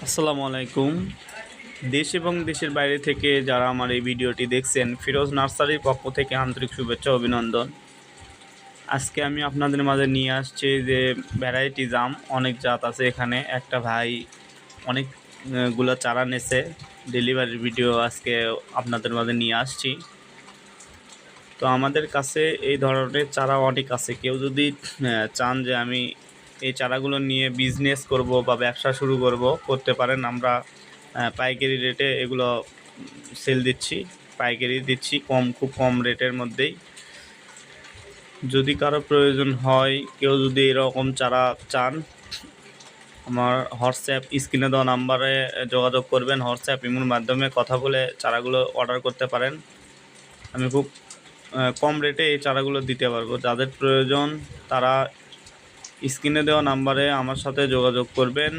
আসসালামু আলাইকুম। দেশ এবং দেশের বাইরে থেকে যারা আমার এই ভিডিওটি দেখছেন, ফিরোজ নার্সারির পক্ষ থেকে আন্তরিক শুভেচ্ছা ও অভিনন্দন। আজকে আমি আপনাদের মাঝে নিয়ে আসছি যে ভ্যারাইটি জাম অনেক জাত আছে এখানে। একটা ভাই অনেক গুলা চারা নেছে, ডেলিভারির ভিডিও আজকে আপনাদের মাঝে নিয়ে আসছি। তো আমাদের কাছে এই ধরনের চারা অনেক আছে। কেউ যদি চান যে আমি এই চারাগুলো নিয়ে বিজনেস করব বা ব্যবসা শুরু করতে পারেন। আমরা পাইকারি রেটে এগুলো সেল দিচ্ছি, পাইকারি দিচ্ছি খুব কম রেটের মধ্যেই। যদি কারো প্রয়োজন হয়, কেউ যদি এরকম চারা চান, আমার হোয়াটসঅ্যাপ স্ক্রিনে দেওয়া নাম্বারে যোগাযোগ করবেন। হোয়াটসঅ্যাপ ইমোর মাধ্যমে কথা বলে চারাগুলো অর্ডার করতে পারেন। আমি খুব কম রেটে এই চারাগুলো দিতে পারবো। যাদের প্রয়োজন তারা স্ক্রিনে দেওয়া নাম্বারে আমার সাথে যোগাযোগ করবেন।